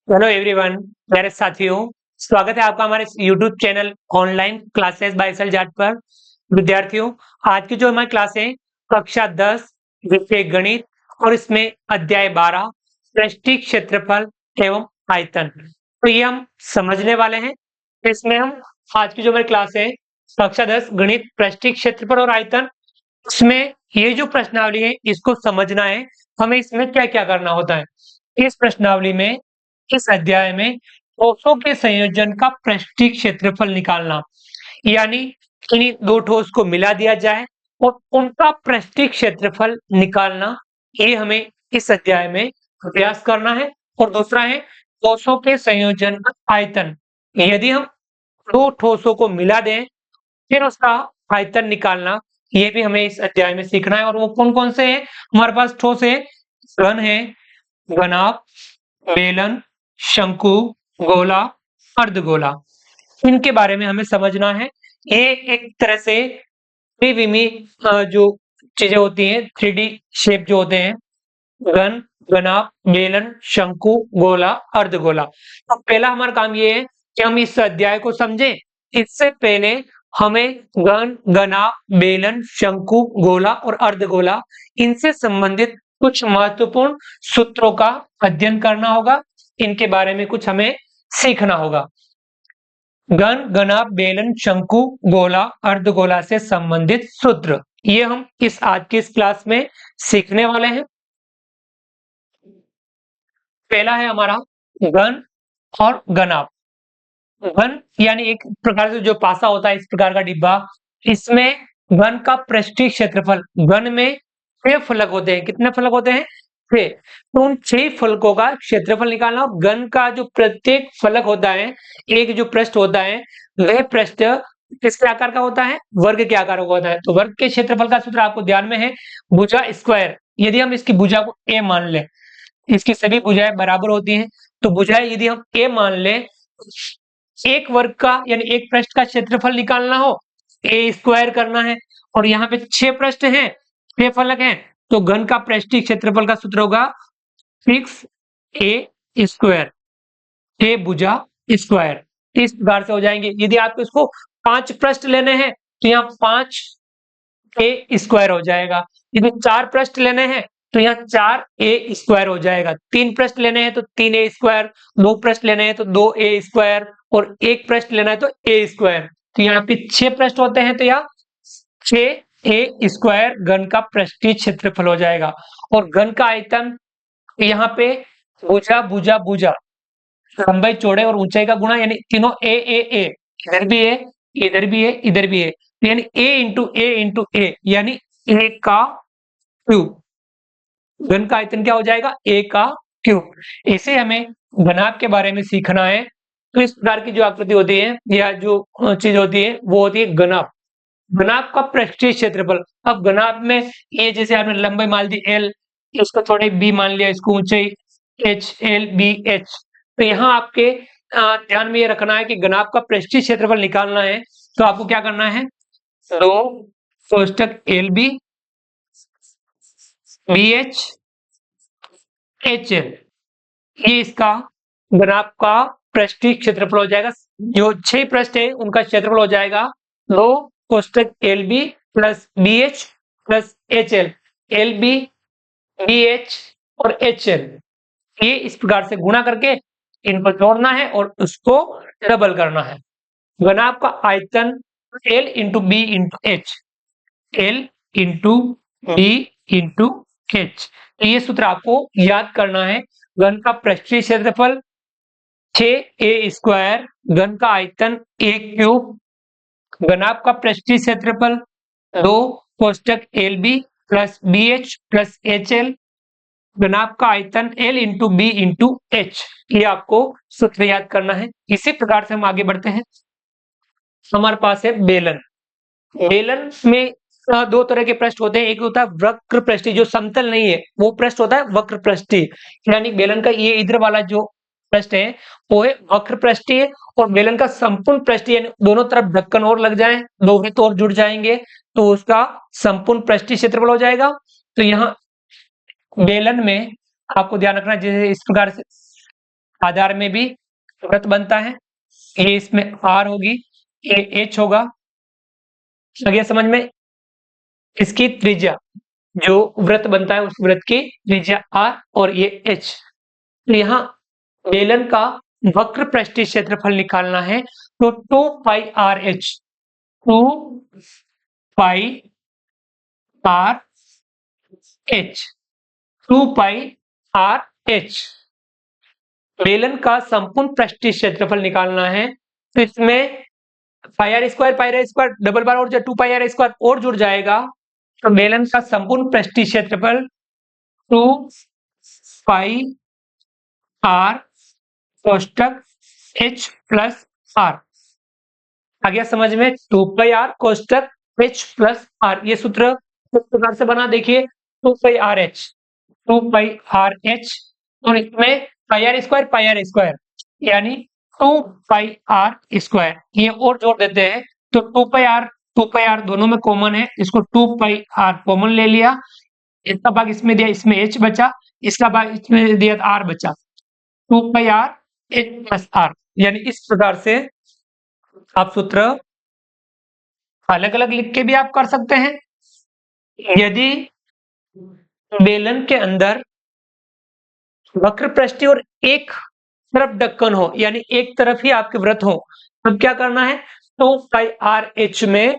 Hello everyone, मेरे साथियों, स्वागत है आपका हमारे YouTube channel online classes by सेल जाट पर। विद्यार्थियों, आज की जो हमारी क्लास है कक्षा 10 विषय गणित और इसमें अध्याय 12 पृष्ठीय क्षेत्रफल एवं आयतन, तो ये हम समझने वाले हैं। इसमें हम आज की जो हमारी क्लास है कक्षा 10 गणित पृष्ठीय क्षेत्रफल और आयतन, इसमें ये जो प्रश्नावली है इसको समझना है। हमें इसमें क्या क्या करना होता है। इस प्रश्नावली में, इस अध्याय में ठोसों के संयोजन का पृष्ठीय क्षेत्रफल निकालना, यानी इन्हीं दो ठोस को मिला दिया जाए और उनका पृष्ठीय क्षेत्रफल निकालना, ये हमें इस अध्याय में अभ्यास करना है। और दूसरा है ठोसों के संयोजन का आयतन, यदि हम दो ठोसों को मिला दें फिर उसका आयतन निकालना, ये भी हमें इस अध्याय में सीखना है। और वो कौन कौन से हैं हमारे पास ठोस है, घन है, घनाभ, बेलन, शंकु, गोला, अर्धगोला, इनके बारे में हमें समझना है। ये एक तरह से त्रिविमीय जो चीजें होती हैं, 3D शेप जो होते हैं, घन, घनाभ, बेलन, शंकु, गोला, अर्धगोला। तो पहला हमारा काम ये है कि हम इस अध्याय को समझें। इससे पहले हमें घन, घनाभ, बेलन, शंकु, गोला और अर्धगोला, इनसे संबंधित कुछ महत्वपूर्ण सूत्रों का अध्ययन करना होगा। इनके बारे में कुछ हमें सीखना होगा। घन, घनाभ, बेलन, शंकु, गोला, अर्धगोला से संबंधित सूत्र, ये हम आज की इस क्लास में सीखने वाले हैं। पहला है हमारा घन और घनाभ। घन यानी एक प्रकार से जो पासा होता है, इस प्रकार का डिब्बा, इसमें घन का पृष्ठीय क्षेत्रफल, घन में 6 फलक होते हैं। कितने फलक होते हैं? 6। तो उन 6 फलकों का क्षेत्रफल निकालना। और घन का जो प्रत्येक फलक होता है, एक जो पृष्ठ होता है, वह पृष्ठ किसके आकार का होता है? वर्ग के आकार का होता है। तो वर्ग के क्षेत्रफल का सूत्र आपको ध्यान में है, भुजा स्क्वायर। यदि हम इसकी भुजा को a मान लें, इसकी सभी भुजाएं बराबर होती हैं, तो भुजाएं यदि हम a मान लें, एक वर्ग का यानी एक पृष्ठ का क्षेत्रफल निकालना हो, ए स्क्वायर करना है। और यहाँ पे 6 पृष्ठ हैं, 6 फलक हैं, तो घन का पृष्ठीय क्षेत्रफल का सूत्र होगा 6 ए स्क्वायर, ए भुजा स्क्वायर। इस प्रकार से हो जाएंगे। यदि आपको इसको 5 पृष्ठ लेने हैं तो यहाँ 5 ए स्क्वायर हो जाएगा। यदि 4 पृष्ठ लेने हैं तो यहाँ 4 ए स्क्वायर हो जाएगा। 3 पृष्ठ लेने हैं तो 3 ए स्क्वायर, 2 पृष्ठ लेने हैं तो 2 ए स्क्वायर, और 1 पृष्ठ लेना है तो ए स्क्वायर। तो यहाँ पे 6 पृष्ठ होते हैं, तो यहाँ 6 ए स्क्वायर घन का पृष्ठीय क्षेत्रफल हो जाएगा। और घन का आयतन, यहाँ पे भुजा भुजा भुजा, लंबाई चौड़े और ऊंचाई का गुणा, यानी तीनों ए, इधर भी है, इधर भी है, इधर भी है, यानी ए इंटू ए, यानी ए का क्यूब। घन का आयतन क्या हो जाएगा? ए का क्यूब। ऐसे हमें घनाभ के बारे में सीखना है। तो इस प्रकार की जो आकृति होती है या जो चीज होती है वो होती है घनाभ। घनाभ का पृष्ठीय क्षेत्रफल। अब घनाभ में ये, जैसे आपने लंबाई मान ली एल, इसको थोड़े बी मान लिया, इसको ऊंचाई एच, एल बी एच। तो यहाँ आपके ध्यान में ये रखना है कि घनाभ का पृष्ठीय क्षेत्रफल निकालना है, तो आपको क्या करना है? दो कोष्टक L B B H H L, ये इसका घनाभ का पृष्ठीय क्षेत्रफल हो जाएगा। जो 6 पृष्ठ है उनका क्षेत्रफल हो जाएगा 2 कोष्टक L B plus B H plus H L, L B B H और एच एल, ये इस प्रकार से गुणा करके इनको जोड़ना है और उसको डबल करना है। घनाभ का आयतन L into B into H, L into B into H. तो ये सूत्र आपको याद करना है। घन का पृष्ठीय क्षेत्रफल 6 ए स्क्वायर, घन का आयतन ए क्यूब, घनाभ का पृष्ठीय क्षेत्रफल 2 कोष्टक L B plus B H plus H L, घनाभ का आयतन L into B into H, ये आपको सूत्र याद करना है। इसी प्रकार से हम आगे बढ़ते हैं। हमारे पास है बेलन। बेलन में दो तरह के पृष्ठ होते हैं। एक होता है वक्र पृष्ठीय, जो समतल नहीं है वो पृष्ठ होता है वक्र पृष्ठीय, यानी बेलन का ये इधर वाला जो पृष्ठ है वो है वक्र पृष्ठीय। और बेलन का संपूर्ण पृष्ठीय, यानी दोनों तरफ ढक्कन और लग जाए, दो वृत्त और जुड़ जाएंगे, तो उसका संपूर्ण पृष्ठीय क्षेत्रफल हो जाएगा। तो यहाँ बेलन में आपको ध्यान रखना, जैसे इस प्रकार से आधार में भी वृत्त बनता है। ये इसमें R होगी, ये H होगा। आ गया समझ में? इसकी त्रिज्या, जो वृत्त बनता है उस वृत्त की त्रिज्या R और ये H। तो यहाँ बेलन का वक्र पृष्ठीय क्षेत्रफल निकालना है, तो 2 पाई आर एच, 2 पाई आर एच, 2 पाई आर एच। बेलन का संपूर्ण पृष्ठीय क्षेत्रफल निकालना है, तो इसमें पाई आर स्क्वायर डबल बार और 2 पाई आर स्क्वायर और जुड़ जाएगा। तो बेलन का संपूर्ण पृष्ठीय क्षेत्रफल 2 पाई आर कोष्टक H प्लस R। आ गया समझ में? 2 पाई आर कोष्टक H प्लस R। ये सूत्र इस प्रकार से बना, देखिए 2 पाई आर एच, 2 पाई आर एच और इसमें पाई आर स्क्वायर यानी 2 पाई आर स्क्वायर, ये और जोड़ देते हैं। तो 2 पाई आर दोनों में कॉमन है, इसको 2 पाई आर कॉमन ले लिया, इसका भाग इसमें दिया, इसमें H बचा, इसका भाग इसमें दिया, R बचा। 2 पाई आर H प्लस R, यानी इस प्रकार से आप सूत्र अलग अलग लिख के भी आप कर सकते हैं। यदि बेलन के अंदर वक्र पृष्ठ और एक तरफ ढक्कन हो, यानी एक तरफ ही आपके वृत्त हो, तब क्या करना है? 2 पाई आर एच में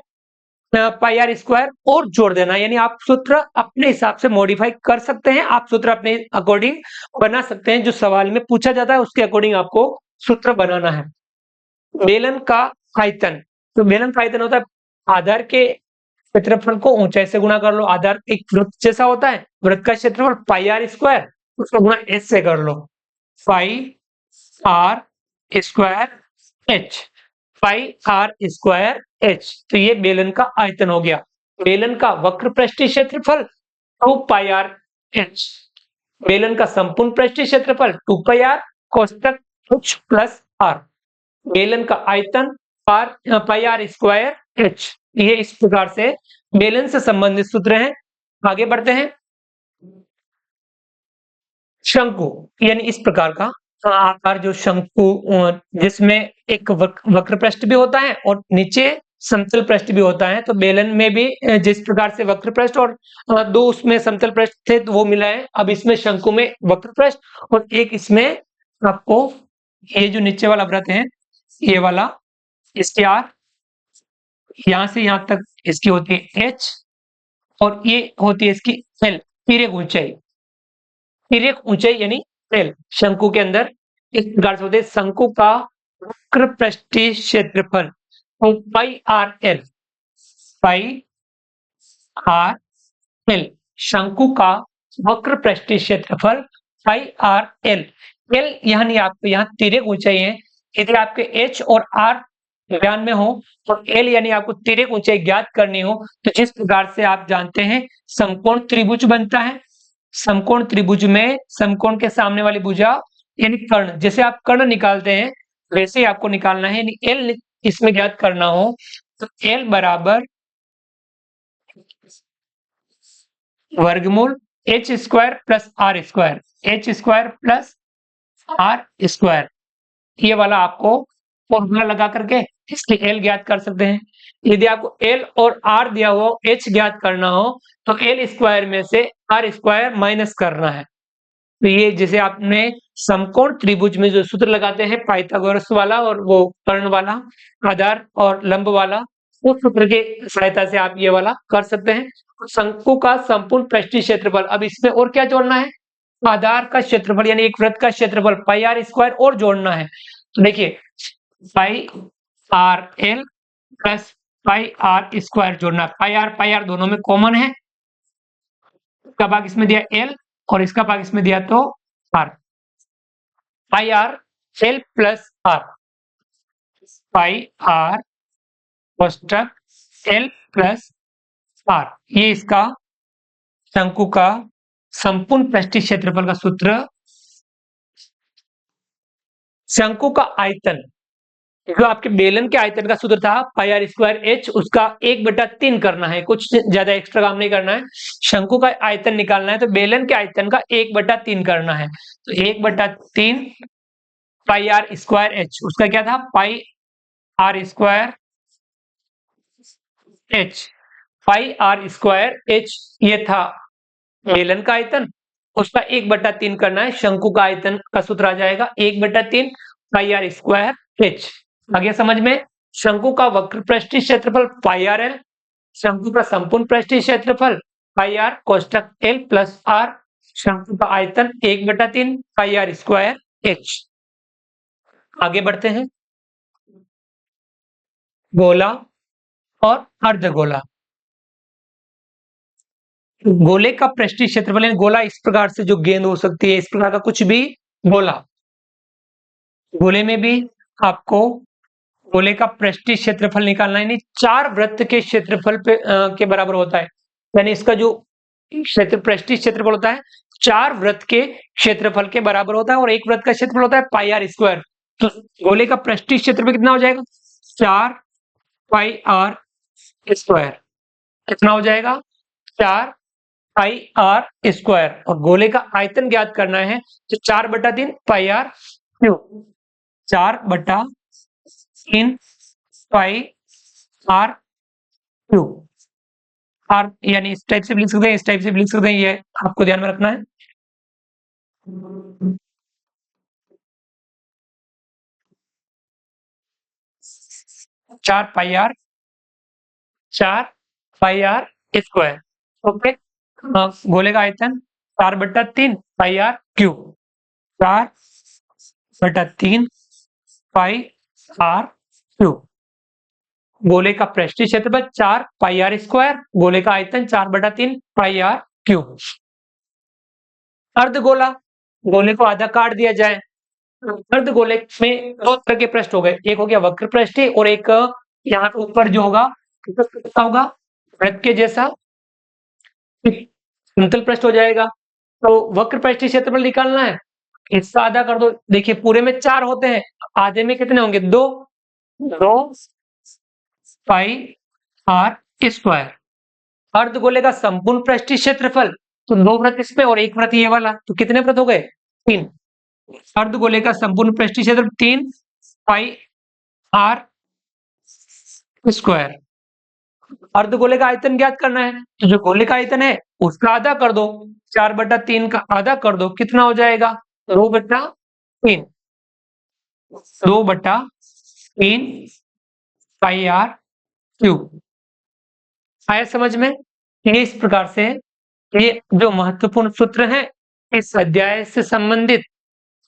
पाई आर स्क्वायर और जोड़ देना, यानी आप सूत्र अपने हिसाब से मॉडिफाई कर सकते हैं, आप सूत्र अपने अकॉर्डिंग बना सकते हैं। जो सवाल में पूछा जाता है उसके अकॉर्डिंग आपको सूत्र बनाना है। बेलन का आयतन, तो बेलन का आयतन होता है आधार के क्षेत्रफल को ऊंचाई से गुणा कर लो। आधार एक वृत्त जैसा होता है, वृत्त का क्षेत्रफल पाई आर स्क्वायर, उसको गुणा एच से कर लो, pi R square H, pi R square H. तो ये बेलन का आयतन हो गया। बेलन का वक्र पृष्ठीय क्षेत्रफल 2 पाई आर एच, बेलन का संपूर्ण पृष्ठीय क्षेत्रफल 2 पाई आर कोष्टक एच प्लस आर, बेलन का आयतन पाई आर स्क्वायर एच। ये इस प्रकार से बेलन से संबंधित सूत्र हैं। आगे बढ़ते हैं। शंकु, यानी इस प्रकार का आकार, जो शंकु जिसमें एक वक्र पृष्ठ भी होता है और नीचे समतल पृष्ठ भी होता है। तो बेलन में भी जिस प्रकार से वक्र पृष्ठ और दो उसमें समतल पृष्ठ थे तो वो मिला है, अब इसमें शंकु में वक्र पृष्ठ और एक इसमें आपको ये जो नीचे वाला वृत्त है, ये वाला, इसकी आर यहां से यहां तक इसकी होती है एच और ये होती है इसकी एल, तिर्यक ऊंचाई, तिर्यक ऊंचाई यानी एल। शंकु के अंदर इस प्रकार से होते हैं। शंकु का वक्र पृष्ठीय क्षेत्रफल पाई आर एल, पाई आर एल, शंकु का वक्र पृष्ठीय क्षेत्रफल पाई आर एल। एल यानी आपको यहाँ तिर्यक ऊंचाई है, यदि आपके एच और आर ज्ञान में हो और एल यानी आपको तिर्यक ऊंचाई ज्ञात करनी हो, तो जिस प्रकार से आप जानते हैं समकोण त्रिभुज बनता है। समकोण त्रिभुज में समकोण के सामने वाली भुजा यानी कर्ण, जैसे आप कर्ण निकालते हैं वैसे ही आपको निकालना है, यानी एल इसमें ज्ञात करना हो तो एल बराबर वर्गमूल H square plus R square, H square plus R square, ये वाला आपको फॉर्मूला लगा करके इसकी एल ज्ञात कर सकते हैं। यदि आपको एल और आर दिया हो, एच ज्ञात करना हो, तो एल स्क्वायर में से आर स्क्वायर माइनस करना है। तो ये जैसे आपने समकोण त्रिभुज में जो सूत्र लगाते हैं पाइथागोरस वाला और वो कर्ण वाला, आधार और लंब वाला, उस सूत्र के सहायता से आप ये वाला कर सकते हैं। शंकु का संपूर्ण पृष्ठीय क्षेत्रफल, अब इसमें और क्या जोड़ना है? आधार का क्षेत्रफल यानी एक वृत्त का क्षेत्रफल पाई आर स्क्वायर और जोड़ना है। तो देखिए pi R L plus pi R square जोड़ना, पाई आर दोनों में कॉमन है, इसका भाग इसमें दिया एल और इसका भाग इसमें दिया तो R, pi R L plus R, pi R कोष्टक एल प्लस आर, ये इसका शंकु का संपूर्ण पृष्ठीय क्षेत्रफल का सूत्र। शंकु का आयतन, जो आपके बेलन के आयतन का सूत्र था पाई आर स्क्वायर एच, उसका 1/3 करना है, कुछ ज्यादा एक्स्ट्रा काम नहीं करना है। शंकु का आयतन निकालना है तो बेलन के आयतन का 1/3 करना है, तो 1/3 पाई आर स्क्वायर एच, उसका क्या था, pi R square H, pi R square H, ये था बेलन का आयतन, उसका 1/3 करना है, शंकु का आयतन का सूत्र आ जाएगा 1/3 पाई आर स्क्वायर एच। आगे समझ में, शंकु का वक्र पृष्ठीय क्षेत्रफल पाई आर एल, शंकु का संपूर्ण पृष्ठीय क्षेत्रफल पाई आर कोष्टक एल प्लस आर, शंकु का आयतन 1/3 पाई आर स्क्वायर एच। आगे बढ़ते हैं, गोला और अर्धगोला। गोले का पृष्ठीय क्षेत्रफल यानी गोला इस प्रकार से जो गेंद हो सकती है, इस प्रकार का कुछ भी गोला, गोले में भी आपको गोले का पृष्ठीय क्षेत्रफल निकालना है, यानी 4 वृत्त के क्षेत्रफल पे के बराबर होता है, यानी इसका जो पृष्ठीय क्षेत्रफल होता है 4 वृत्त के क्षेत्रफल के बराबर होता है, और एक वृत्त का क्षेत्रफल होता है पाई आर स्क्वायर। तो गोले का पृष्ठीय क्षेत्रफल कितना हो जाएगा, 4 पाई आर स्क्वायर, कितना हो जाएगा, 4 पाई आर स्क्वायर। और गोले का आयतन ज्ञात करना है, तो 4/3 pi R cube, 4/3 pi R cube. R यानी इस टाइप से भी लिख सकते हैं, इस टाइप से भी लिख सकते हैं, ये आपको ध्यान में रखना है। चार पाई आर स्क्वायर, ओके। गोले का आयतन 4/3 pi R cube, 4/3 pi R cube. गोले का पृष्ठीय क्षेत्रफल 4 पाई आर स्क्वायर, गोले का आयतन 4/3 पाई आर क्यूब। अर्धगोला, गोले को आधा काट दिया जाए, अर्धगोले में 2 तरह के पृष्ठ हो गए, एक हो गया वक्र पृष्ठीय और एक यहाँ पे ऊपर जो होगा कितना होगा, वृत्त के जैसा समतल पृष्ठ हो जाएगा। तो वक्र पृष्ठीय क्षेत्रफल निकालना है, हिस्सा आधा कर दो, देखिए पूरे में 4 होते हैं, आधे में कितने होंगे, 2 पाई आर स्क्वायर। अर्धगोले का संपूर्ण पृष्ठीय क्षेत्रफल, तो 2 वृत्त इसमें और 1 वृत्त ये वाला, तो कितने वृत्त हो गए, 3। अर्धगोले का संपूर्ण पृष्ठीय क्षेत्रफल 3 पाई आर स्क्वायर। अर्धगोले का आयतन ज्ञात करना है, तो जो गोले का आयतन है उसका आधा कर दो, 4/3 का आधा कर दो, कितना हो जाएगा, 2/3, 2/3 पाई आर क्यूब। आया समझ में, ये इस प्रकार से ये जो महत्वपूर्ण सूत्र है इस अध्याय से संबंधित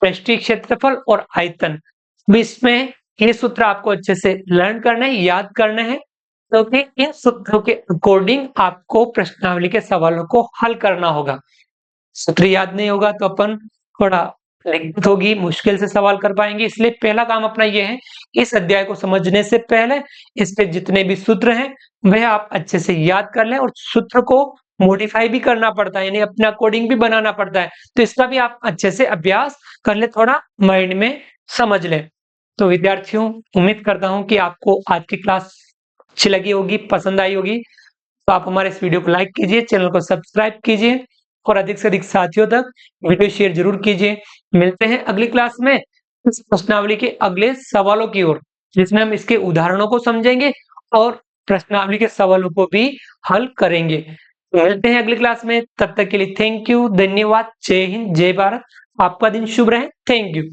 पृष्ठीय क्षेत्रफल और आयतन, इसमें ये सूत्र आपको अच्छे से लर्न करना है, याद करना है, क्योंकि इन सूत्रों के अकॉर्डिंग आपको प्रश्नावली के सवालों को हल करना होगा। सूत्र याद नहीं होगा तो अपन थोड़ा दिक्कत होगी, मुश्किल से सवाल कर पाएंगे, इसलिए पहला काम अपना ये है, इस अध्याय को समझने से पहले इसके जितने भी सूत्र हैं वह आप अच्छे से याद कर लें, और सूत्र को मॉडिफाई भी करना पड़ता है, यानी अपने अकॉर्डिंग भी बनाना पड़ता है, तो इसका भी आप अच्छे से अभ्यास कर ले, थोड़ा माइंड में समझ ले। तो विद्यार्थियों, उम्मीद करता हूं कि आपको आज की क्लास अच्छी लगी होगी, पसंद आई होगी, तो आप हमारे इस वीडियो को लाइक कीजिए, चैनल को सब्सक्राइब कीजिए और अधिक से अधिक साथियों तक वीडियो शेयर जरूर कीजिए। मिलते हैं अगली क्लास में इस प्रश्नावली के अगले सवालों की ओर, जिसमें हम इसके उदाहरणों को समझेंगे और प्रश्नावली के सवालों को भी हल करेंगे। तो मिलते हैं अगली क्लास में, तब तक के लिए थैंक यू, धन्यवाद, जय हिंद, जय भारत, आपका दिन शुभ रहे, थैंक यू।